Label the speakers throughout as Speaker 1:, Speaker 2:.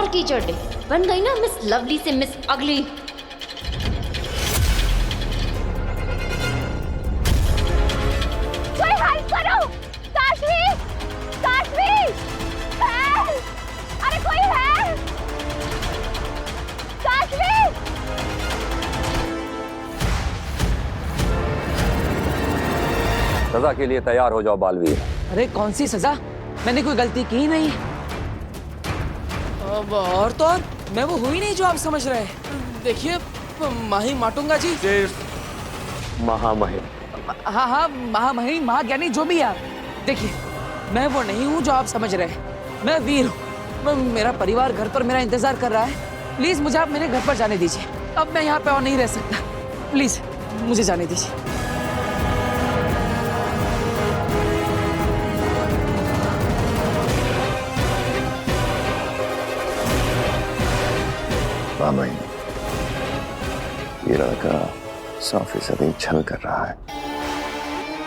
Speaker 1: और कीचड़ दे, बन गई ना मिस लवली से मिस अगली।
Speaker 2: कोई हेल्प करो! काशवी! काशवी! हेल्प! अरे कोई हेल्प! काशवी!
Speaker 3: सजा के लिए तैयार हो जाओ बालवीर।
Speaker 4: अरे कौन सी सजा? मैंने कोई गलती की ही नहीं। अब और तो और मैं वो हुई नहीं जो आप समझ रहे हैं। देखिए माही माटूंगा जी।
Speaker 3: महामहिम।
Speaker 4: हाँ महामहिम महाज्ञानी जो भी आप। देखिए मैं वो नहीं हूँ जो आप समझ रहे हैं। मैं वीर हूँ। मेरा परिवार घर पर मेरा इंतजार कर रहा है। प्लीज मुझे आप मेरे घर पर जाने दीजिए। अब मैं यहाँ पे और नहीं रह सकता। प्लीज मुझे जाने दीजिए।
Speaker 5: महामहिम, ये लड़का 100% छल कर रहा है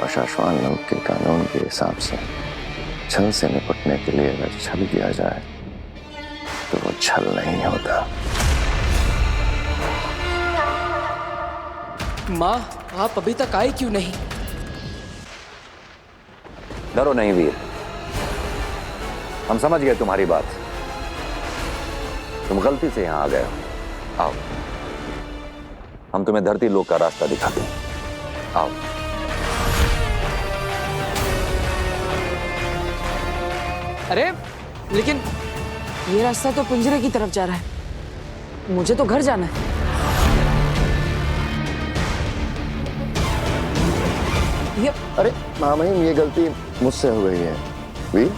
Speaker 5: और शाश्वान लोग के कानून के हिसाब से छल से निपटने के लिए अगर छल किया जाए तो वो छल नहीं होता।
Speaker 4: माँ आप अभी तक आए क्यों नहीं?
Speaker 3: डरो नहीं वीर, हम समझ गए तुम्हारी बात। तुम गलती से यहां आ गए हो। आओ हम तुम्हें धरती लोक का रास्ता दिखाते हैं। आओ।
Speaker 4: अरे लेकिन ये रास्ता तो पिंजरे की तरफ जा रहा है। मुझे तो घर जाना है। ये
Speaker 5: अरे महामहिम, ये गलती मुझसे हो गई है। वीर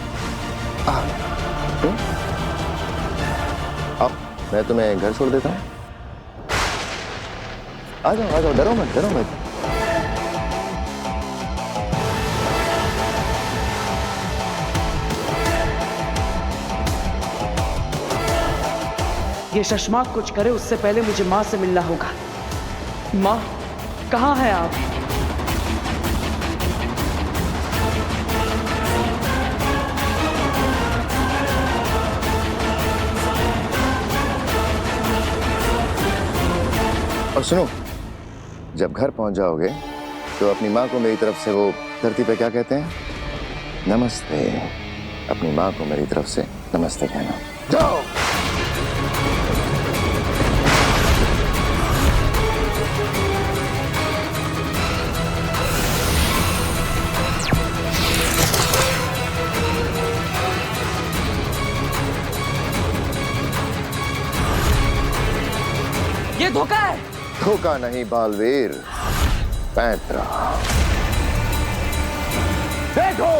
Speaker 5: अब मैं तुम्हें घर छोड़ देता हूँ। आ जाओ, डरो मत, डरो मत।
Speaker 4: ये शशमाक कुछ करे उससे पहले मुझे माँ से मिलना होगा। माँ कहाँ है आप?
Speaker 5: और सुनो, जब घर पहुंच जाओगे तो अपनी माँ को मेरी तरफ से वो धरती पे क्या कहते हैं? नमस्ते। अपनी माँ को मेरी तरफ से नमस्ते कहना। जाओ।
Speaker 4: ये धोखा है।
Speaker 5: धोखा नहीं बालवीर, पैंतरा। देखो,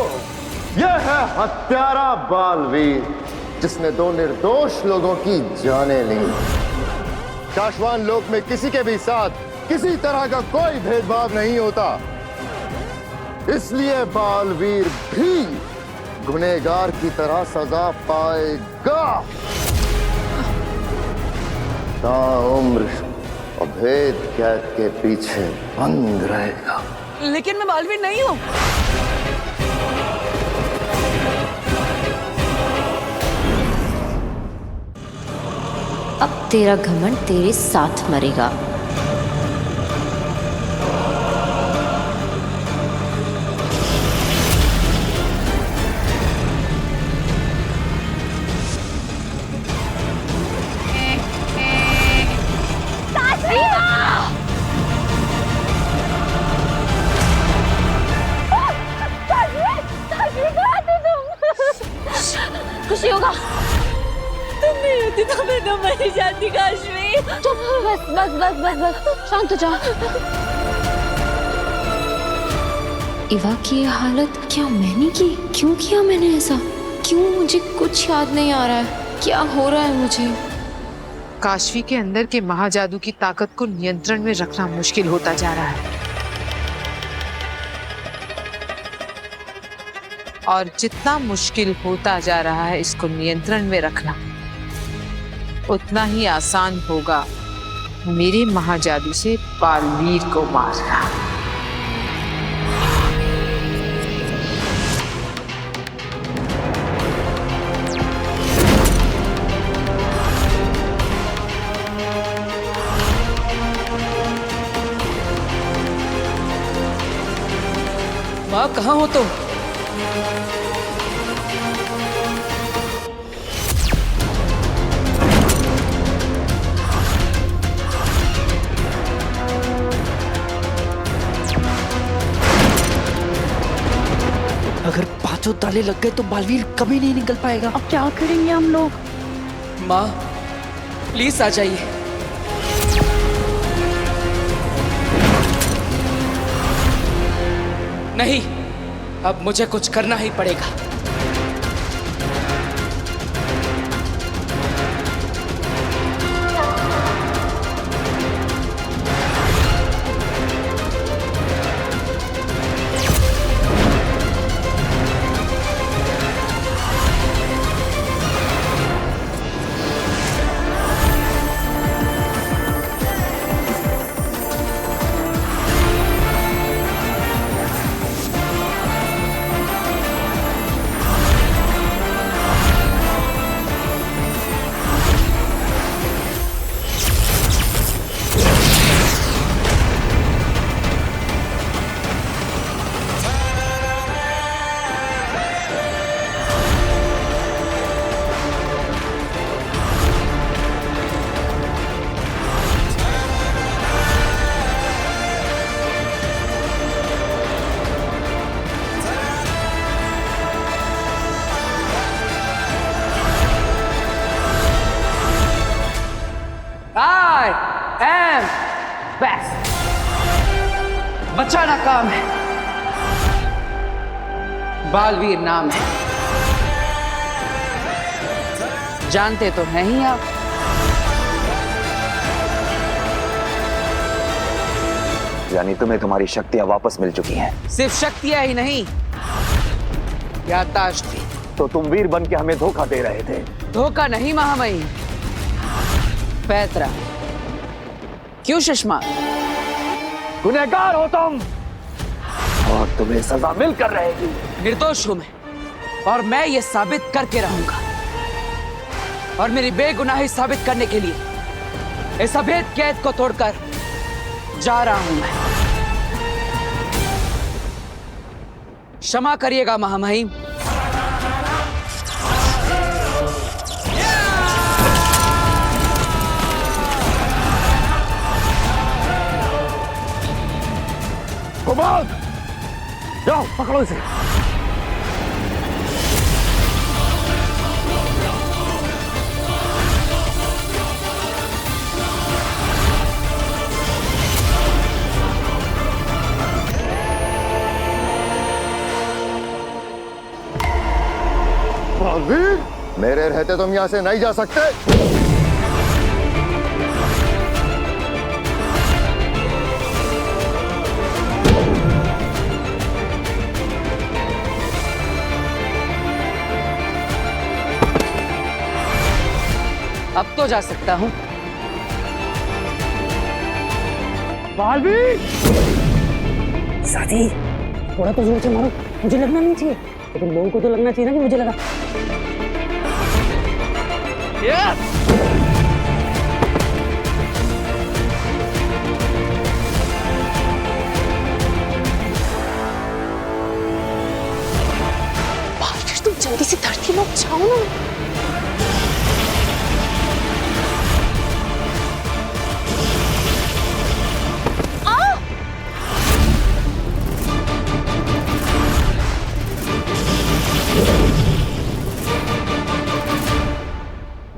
Speaker 5: यह है हत्यारा बालवीर जिसने 2 निर्दोष लोगों की जानें ली। शाश्वान लोक में किसी के भी साथ किसी तरह का कोई भेदभाव नहीं होता, इसलिए बालवीर भी गुनहगार की तरह सजा पाएगा। ताउम्र अभेद कैद के पीछे बंद रहेगा।
Speaker 4: लेकिन मैं बालवीर नहीं हूँ।
Speaker 1: अब तेरा घमंड तेरे साथ मरेगा। खुशी होगा।
Speaker 2: तुम नहीं होती तो मैं तो मर ही जाती काशवी।
Speaker 1: चुप, बस शांत हो जा। इवा की ये हालत क्या मैंने की? क्यों किया मैंने ऐसा? क्यों? मुझे कुछ याद नहीं आ रहा है। क्या हो रहा है मुझे?
Speaker 6: काशवी के अंदर के महाजादू की ताकत को नियंत्रण में रखना मुश्किल होता जा रहा है और जितना मुश्किल होता जा रहा है इसको नियंत्रण में रखना, उतना ही आसान होगा मेरे महाजादू से बालवीर को मारना।
Speaker 4: कहाँ हो तुम?
Speaker 7: अगर पांचों ताले लग गए तो बालवीर कभी नहीं निकल पाएगा।
Speaker 2: अब क्या करेंगे हम लोग?
Speaker 4: माँ प्लीज आ जाइए। नहीं, अब मुझे कुछ करना ही पड़ेगा। I am best. बचाना काम है, बालवीर नाम है। जानते तो हैं ही आप।
Speaker 3: यानी तुम्हें तुम्हारी शक्तियां वापस मिल चुकी हैं।
Speaker 4: सिर्फ शक्तियां ही नहीं, याददाश्त भी।
Speaker 3: तो तुम वीर बन के हमें धोखा दे रहे थे।
Speaker 4: धोखा नहीं महामहिम, पैतरा। क्यों सुषमा?
Speaker 3: गुनहगार हो तुम और तुम्हें सजा मिलकर रहेगी।
Speaker 4: निर्दोष हूं मैं और मैं ये साबित करके रहूंगा। और मेरी बेगुनाही साबित करने के लिए इस अभेद कैद को तोड़कर जा रहा हूं मैं। क्षमा करिएगा महामहिम।
Speaker 3: कुमार, जाओ पकड़ो इसे।
Speaker 5: बालवीर, मेरे रहते तुम यहां से नहीं जा सकते।
Speaker 4: अब तो जा सकता हूं।
Speaker 7: बालवीर,
Speaker 2: साथी, थोड़ा तो जोर से मारो, मुझे लगना नहीं चाहिए, लेकिन लोगों को तो लगना चाहिए ना कि मुझे लगा। बालवीर, तुम जल्दी से धरती में जाओ ना।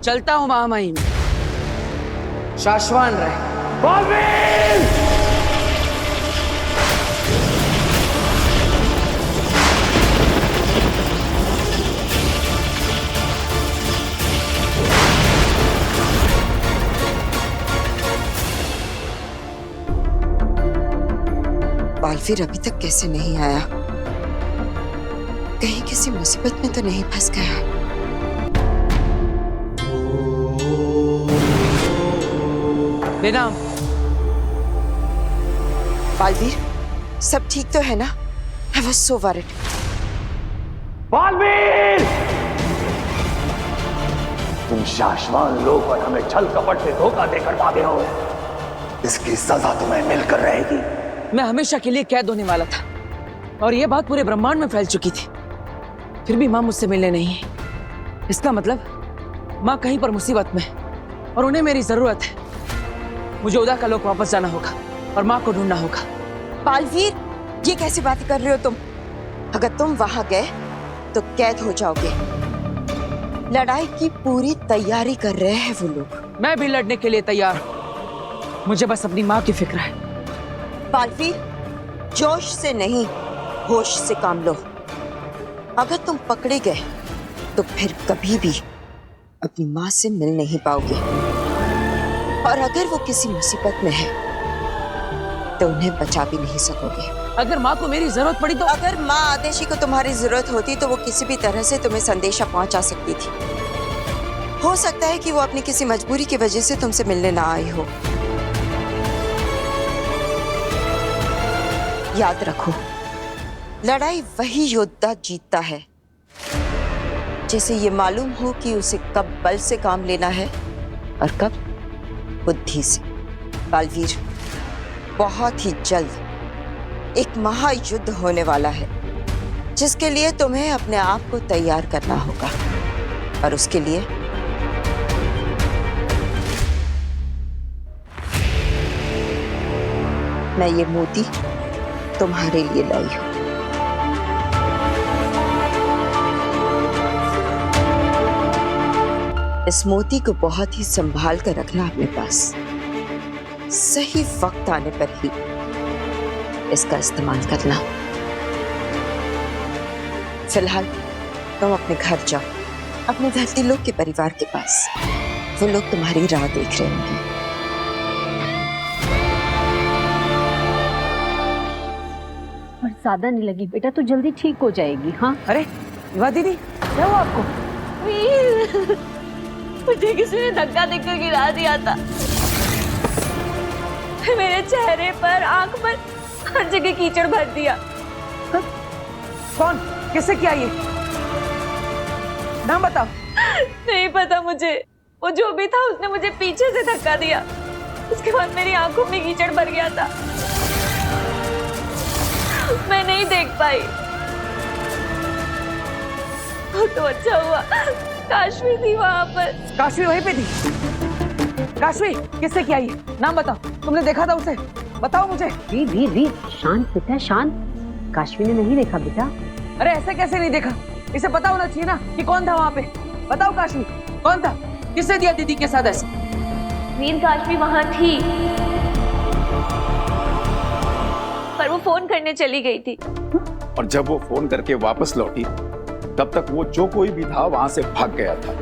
Speaker 4: चलता हूं महामहिम। शाश्वान रहे।
Speaker 3: बालवीर!
Speaker 8: बालवीर अभी तक कैसे नहीं आया? कहीं किसी मुसीबत में तो नहीं फंस गया?
Speaker 4: बेनाम।
Speaker 8: बालवीर, सब ठीक तो है ना? I was so worried.
Speaker 3: Baalveer! तुम शाश्वान लोग और हमें छल कपट से धोखा देकर भागे हो। इसकी सजा तुम्हें मिलकर रहेगी।
Speaker 4: मैं हमेशा के लिए कैद होने वाला था, और ये बात पूरे ब्रह्मांड में फैल चुकी थी, फिर भी माँ मुझसे मिलने नहीं है। इसका मतलब माँ कहीं पर मुसीबत में है और उन्हें मेरी जरूरत है। मुझे उदा का लोग वापस जाना होगा और माँ को ढूंढना होगा।
Speaker 8: बालवीर, ये कैसी बातें कर रहे हो तुम? अगर तुम वहां गए तो कैद हो जाओगे। लड़ाई की पूरी तैयारी कर रहे हैं वो लोग।
Speaker 4: मैं भी लड़ने के लिए तैयार हूं, मुझे बस अपनी माँ की फिक्र है।
Speaker 8: बालवीर, जोश से नहीं, होश से काम लो। अगर तुम पकड़े गए तो फिर कभी भी अपनी माँ से मिल नहीं पाओगे, और अगर वो किसी मुसीबत में है तो उन्हें बचा भी नहीं सकोगे।
Speaker 4: अगर माँ को मेरी जरूरत पड़ी तो?
Speaker 8: अगर माँ आदेशी को तुम्हारी जरूरत होती तो वो किसी भी तरह से तुम्हें संदेशा पहुंचा सकती थी। हो सकता है कि वो अपनी किसी मजबूरी की वजह से तुमसे मिलने ना आई हो। याद रखो, लड़ाई वही योद्धा जीतता है जिसे ये मालूम हो कि उसे कब बल से काम लेना है और कब बुद्धि से। बालवीर, बहुत ही जल्द एक महायुद्ध होने वाला है जिसके लिए तुम्हें अपने आप को तैयार करना होगा, और उसके लिए मैं ये मोती तुम्हारे लिए लाई हूं। इस मोती को बहुत ही संभाल कर रखना अपने पास। सही वक्त आने पर ही इसका इस्तेमाल करना। फिलहाल तुम अपने घर जाओ, अपने धरती लोग के परिवार के पास। वो लोग तुम्हारी राह देख रहे होंगे।
Speaker 2: पर ज्यादा नहीं लगी बेटा, तो जल्दी ठीक हो जाएगी। हाँ
Speaker 4: अरे युवा दीदी, क्या हुआ आपको?
Speaker 1: मुझे किसी ने धक्का देकर गिरा दिया था। मेरे चेहरे पर, आंख पर, हर जगह कीचड़ भर दिया।
Speaker 4: कौन, किससे किया ये? नाम बताओ।
Speaker 1: नहीं पता मुझे, वो जो भी था उसने मुझे पीछे से धक्का दिया। उसके बाद मेरी आंखों में कीचड़ भर गया था, मैं नहीं देख पाई। तो अच्छा हुआ काशवी थी वहां पर।
Speaker 4: काशवी वहीं पे थी? काशवी, किससे किया ये? नाम बताओ, तुमने देखा था उसे? बताओ मुझे।
Speaker 2: वीर वीर, शांत बेटा शांत। काशवी ने नहीं देखा बेटा।
Speaker 4: अरे ऐसे कैसे नहीं देखा? इसे पता होना चाहिए ना कि कौन था वहाँ पे। बताओ काशवी, कौन था? किसने दिया दीदी के साथ ऐसे?
Speaker 1: वीर, काशवी वहां थी पर वो फोन करने चली गई थी।
Speaker 9: और जब वो फोन करके वापस लौटी तब तक वो जो कोई भी था वहां से भाग गया था।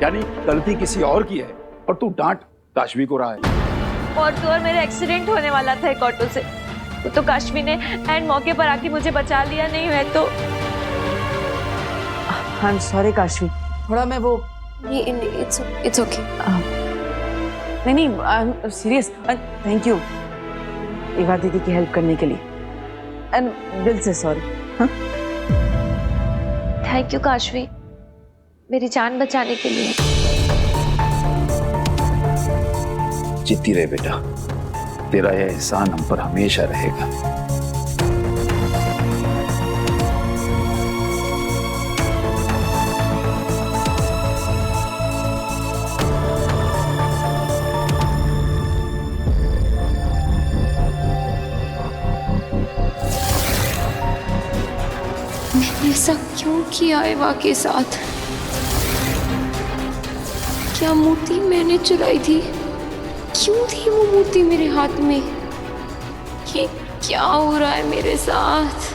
Speaker 9: यानी गलती किसी और की है और तू डांट काशवी को रहा है।
Speaker 1: और मेरा एक्सीडेंट होने वाला था एक ऑटो से, तो काशवी ने एंड मौके पर आके मुझे बचा लिया। नहीं है तो
Speaker 4: आई एम सॉरी काशवी, थोड़ा मैं वो
Speaker 1: इट्स ओके।
Speaker 4: नहीं I am serious. Thank you युवा दीदी की हेल्प करने के लिए, एंड दिल से सॉरी।
Speaker 1: थैंक यू काशवी, मेरी जान बचाने के लिए।
Speaker 9: जीती रहे बेटा, तेरा यह एहसान हम पर हमेशा रहेगा।
Speaker 1: मैंने ऐसा क्यों किया एवा के साथ? क्या मूर्ति मैंने चुराई थी? क्यों थी वो मूर्ति मेरे हाथ में? ये क्या हो रहा है मेरे साथ?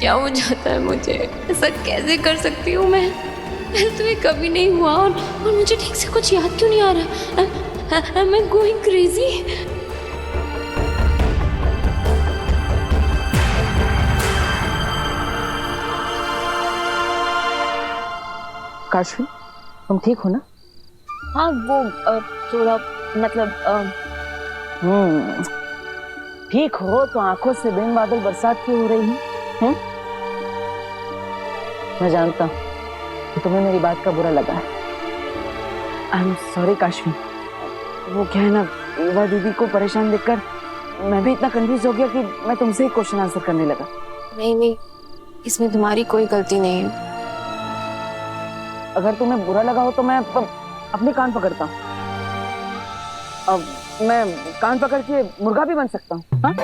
Speaker 1: क्या हो जाता है मुझे? ऐसा कैसे कर सकती हूँ मैं? पहले तो ये कभी नहीं हुआ, और मुझे ठीक से कुछ याद क्यों नहीं आ रहा? Am I going crazy?
Speaker 4: Kashvi, तुम ठीक हो ना?
Speaker 1: हाँ वो थोड़ा मतलब
Speaker 2: ठीक हो तो आंखों से बिन बादल बरसात क्यों हो रही है? मैं जानता हूँ कि तुम्हें मेरी बात का बुरा लगा है।
Speaker 4: आई एम सॉरी काशवी, वो क्या है ना, युवा दीदी को परेशान देखकर मैं भी इतना कंफ्यूज हो गया कि मैं तुमसे ही क्वेश्चन आंसर करने लगा।
Speaker 1: नहीं, इसमें तुम्हारी कोई गलती नहीं है।
Speaker 4: अगर तुम्हें बुरा लगा हो तो मैं अपने कान पकड़ता हूँ। अब मैं कान पकड़ के मुर्गा भी बन सकता हूँ। हाँ?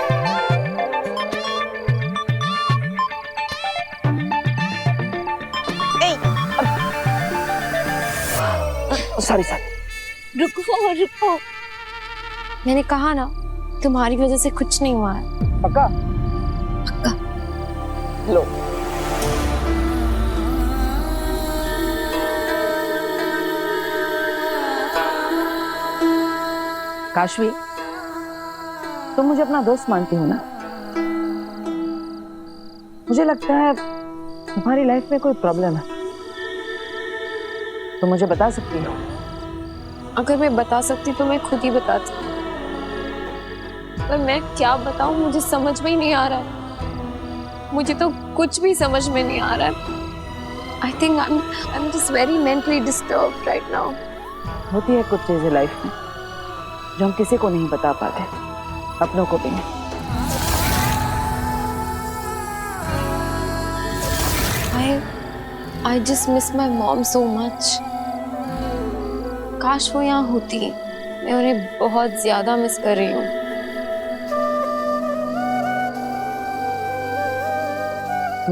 Speaker 4: सॉरी।
Speaker 1: रुको। मैंने कहा ना, तुम्हारी वजह से कुछ नहीं हुआ है।
Speaker 4: पक्का? लो। काशवी, तुम मुझे अपना दोस्त मानती हो ना? मुझे लगता है तुम्हारी लाइफ में कोई प्रॉब्लम है, तो मुझे बता सकती हो।
Speaker 1: अगर मैं बता सकती तो मैं खुद ही बताती, पर मैं क्या बताऊं, मुझे समझ में ही नहीं आ रहा है। मुझे तो कुछ भी समझ में नहीं आ रहा है। I think I am just very mentally disturbed right now.
Speaker 4: होती है कुछ चीजें लाइफ में जो हम किसी को नहीं बता पाते, अपनों को भी नहीं।
Speaker 1: I just miss my mom so much. काश वो यहाँ होती, मैं उन्हें बहुत ज्यादा मिस कर रही हूँ।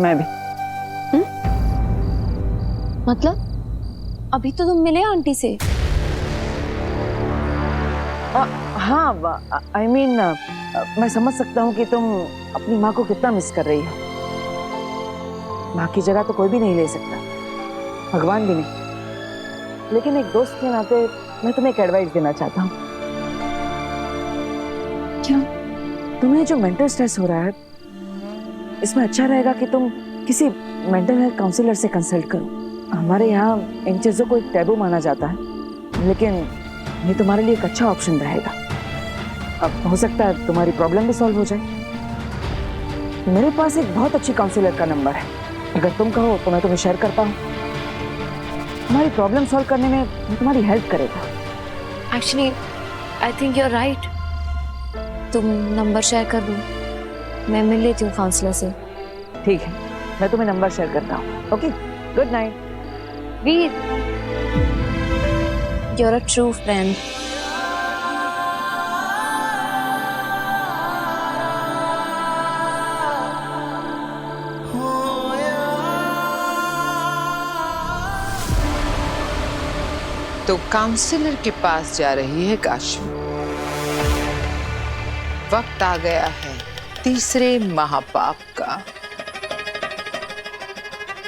Speaker 4: मैं भी।
Speaker 1: मतलब अभी तो तुम मिले आंटी से?
Speaker 4: हाँ, I mean, मैं समझ सकता हूँ कि तुम अपनी माँ को कितना मिस कर रही हो। माँ की जगह तो कोई भी नहीं ले सकता, भगवान भी नहीं। लेकिन एक दोस्त के नाते मैं तुम्हें एक एडवाइस देना चाहता हूँ। क्या? तुम्हें जो मेंटल स्ट्रेस हो रहा है, इसमें अच्छा रहेगा कि तुम किसी मेंटल हेल्थ काउंसलर से कंसल्ट करो। हमारे यहाँ इन चीज़ों को एक टैबू माना जाता है, लेकिन ये तुम्हारे लिए एक अच्छा ऑप्शन रहेगा। अब हो सकता है तुम्हारी प्रॉब्लम भी सॉल्व हो जाए। मेरे पास एक बहुत अच्छी काउंसलर का नंबर है, अगर तुम कहो तो मैं तुम्हें शेयर करता हूँ। तुम्हारी प्रॉब्लम सॉल्व करने में वो तुम्हारी हेल्प करेगा।
Speaker 1: Actually I think you are right. तुम नंबर शेयर कर दो, मैं मिल लेती हूँ काउंसलर से।
Speaker 4: ठीक है, मैं तुम्हें नंबर शेयर करता हूँ। Okay, good night.
Speaker 1: Veer, you are a true friend.
Speaker 6: तो काउंसलर के पास जा रही है काशवी। वक्त आ गया है तीसरे महापाप का।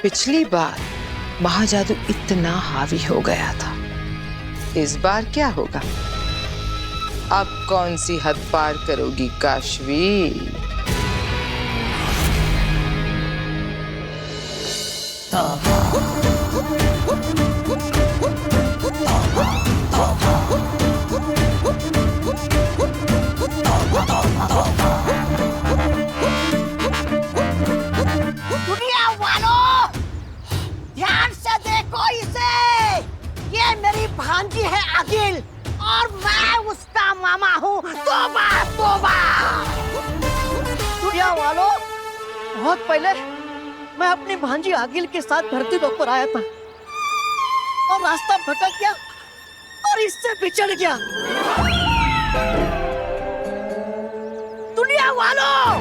Speaker 6: पिछली बार महाजादू इतना हावी हो गया था, इस बार क्या होगा? अब कौन सी हद पार करोगी काशवी?
Speaker 10: दुनिया वालों, ध्यान से देखो इसे। ये मेरी भांजी है अगिल, और मैं उसका मामा हूँ। तोबा तोबा। दुनिया वालों, बहुत पहले मैं अपनी भांजी अगिल के साथ धरती लोक पर आया था, और रास्ता भटक गया और इससे बिछड़ गया। दुनिया वालों,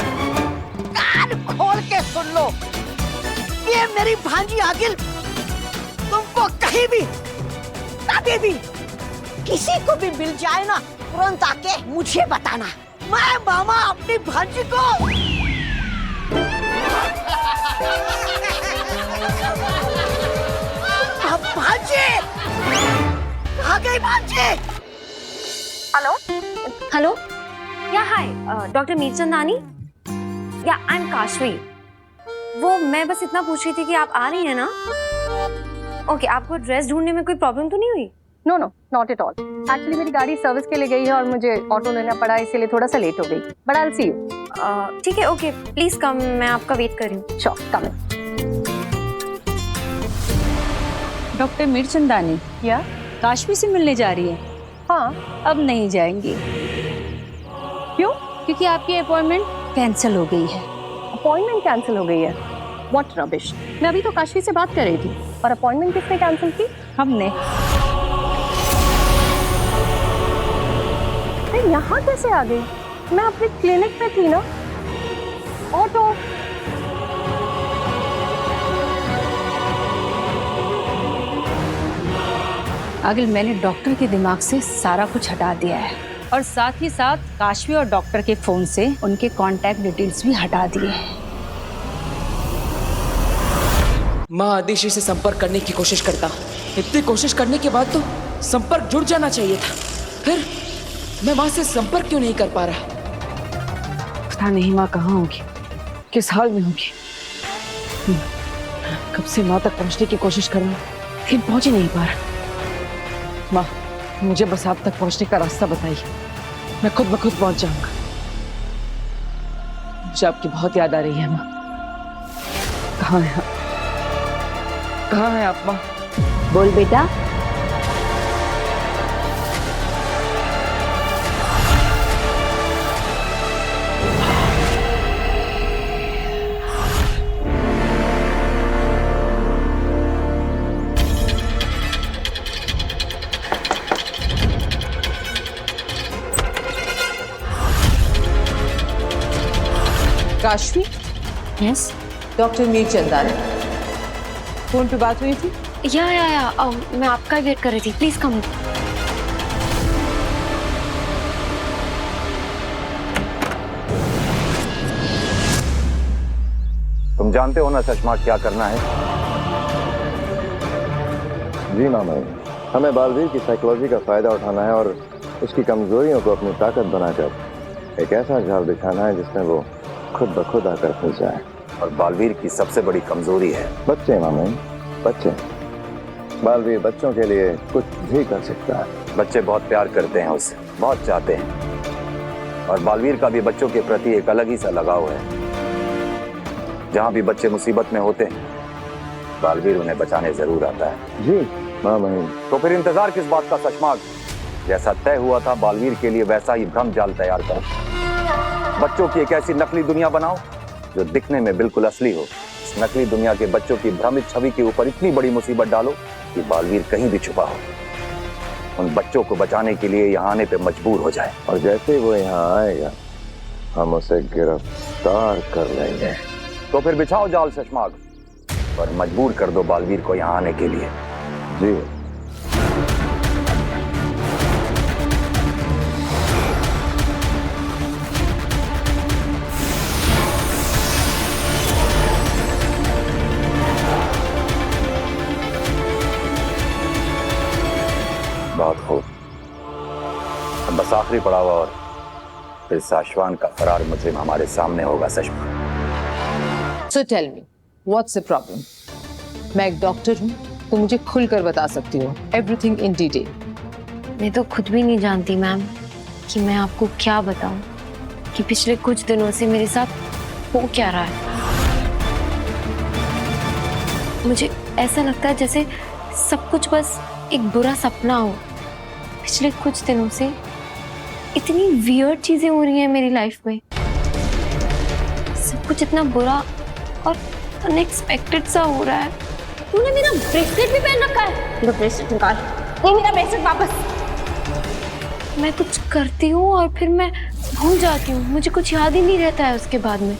Speaker 10: कान खोल के सुन लो। ये मेरी भांजी अगिल तुमको कहीं भी, कभी भी, किसी को भी मिल जाए ना, तुरंत आके मुझे बताना। मैं मामा अपनी भांजी को भांजी, कहाँ गई भांजी?
Speaker 1: हेलो, या हाय, डॉक्टर मीरचंदानी, या आई एम काशवी। वो मैं बस इतना पूछ रही थी कि आप आ रही हैं ना? ओके, आपको ड्रेस ढूंढने में कोई प्रॉब्लम तो नहीं हुई?
Speaker 11: No no, not at all. Actually मेरी गाड़ी सर्विस के लिए गई है और मुझे ऑटो लेना पड़ा, इसीलिए थोड़ा सा लेट हो गई। But I will see you.
Speaker 1: ठीक है, ओके, प्लीज कम, मैं आपका वेट कर रही हूँ।
Speaker 11: श्योर, कम।
Speaker 12: डॉक्टर मीरचंदानी,
Speaker 11: या
Speaker 12: काशवी से मिलने जा रही है?
Speaker 11: हाँ, अब नहीं जाएंगी। क्यों?
Speaker 1: क्योंकि आपकी अपॉइंटमेंट कैंसिल हो गई है।
Speaker 11: अपॉइंटमेंट कैंसिल हो गई है? What rubbish. मैं अभी तो काशवी से बात कर रही थी। और अपॉइंटमेंट किसने कैंसिल की? हमने। मैं यहाँ कैसे आ गई? मैं अपने क्लिनिक में थी ना। ऑटो।
Speaker 1: आगिल, मैंने डॉक्टर के दिमाग से सारा कुछ हटा दिया है और साथ ही साथ काशवी और डॉक्टर के फोन से उनके कांटेक्ट डिटेल्स भी हटा दिए हैं।
Speaker 4: माँ आदिशी से संपर्क करने की कोशिश करता। इतनी कोशिश करने के बाद तो संपर्क जुड़ जाना चाहिए था। फिर मैं माँ से संपर्क क्यों नहीं कर पा रहा?
Speaker 6: पता नहीं माँ कहाँ होगी, किस हाल में होगी। कब से माँ तक पहुँचने की कोशिश कर रहा हूँ लेकिन पहुँच ही नहीं पा रहा। माँ, मुझे बस आप तक पहुँचने का रास्ता बताइए, मैं खुद ब खुद पहुँच जाऊंगा। मुझे आपकी बहुत याद आ रही है माँ। कहाँ है आप? कहाँ है आप माँ?
Speaker 1: बोल बेटा।
Speaker 6: Kashvi?
Speaker 1: Yes.
Speaker 6: Doctor Mir Chandani phone पे बात हुई थी?
Speaker 1: या मैं आपका वेट कर रही थी। Please come.
Speaker 3: तुम जानते हो ना चश्मा क्या करना है?
Speaker 5: जी मामा, हमें बालवीर की साइकोलॉजी का फायदा उठाना है और उसकी कमजोरियों को अपनी ताकत बनाकर एक ऐसा जाल बिछाना है जिसमें वो खुद ब खुद आकर फंस जाए।
Speaker 3: और बालवीर की सबसे बड़ी कमजोरी है
Speaker 5: बच्चे मामा, बच्चे। बालवीर बच्चों के लिए कुछ भी कर सकता है।
Speaker 3: बच्चे बहुत प्यार करते हैं उससे, बहुत चाहते हैं। और बालवीर का भी बच्चों के प्रति एक अलग ही सा लगाव है। जहाँ भी बच्चे मुसीबत में होते हैं, बालवीर उन्हें बचाने जरूर आता है।
Speaker 5: जी मामा।
Speaker 3: तो फिर इंतजार किस बात का चश्मा? जैसा तय हुआ था बालवीर के लिए वैसा ही भ्रम जाल तैयार करो। बच्चों की एक ऐसी नकली दुनिया बनाओ जो दिखने में बिल्कुल असली हो। इस नकली दुनिया के बच्चों की भ्रमित छवि के ऊपर इतनी बड़ी मुसीबत डालो कि बालवीर कहीं भी छुपा हो। उन बच्चों को बचाने के लिए यहाँ आने पे मजबूर हो जाए।
Speaker 5: और जैसे वो यहाँ आएगा हम उसे गिरफ्तार कर लेंगे।
Speaker 3: तो फिर बिछाओ जाल चश्मा और मजबूर कर दो बालवीर को यहाँ आने के लिए।
Speaker 5: जी।
Speaker 3: बहुत खूब। अब बस आखिरी पड़ाव और फिर साशवान का फरार मुजरिम हमारे सामने होगा। चश्मा,
Speaker 6: So tell me, what's the problem? मैं एक डॉक्टर हूँ तो मुझे खुलकर बता सकती हो everything in detail.
Speaker 1: मैं तो खुद भी नहीं जानती मैम कि मैं आपको क्या बताऊं कि पिछले कुछ दिनों से मेरे साथ हो क्या रहा है। मुझे ऐसा लगता है जैसे सब कुछ बस एक बुरा सपना हो। पिछले कुछ दिनों से इतनी वियर्ड चीजें हो रही हैं मेरी लाइफ में। सब कुछ इतना बुरा और अनएक्सपेक्टेड सा हो रहा है। तूने मेरा ब्रेसलेट भी पहन रखा है। मेरा ब्रेसलेट निकाल। ये मेरा ब्रेसलेट वापस। मैं कुछ करती हूँ और फिर मैं भूल जाती हूँ। मुझे कुछ याद ही नहीं रहता है उसके बाद में।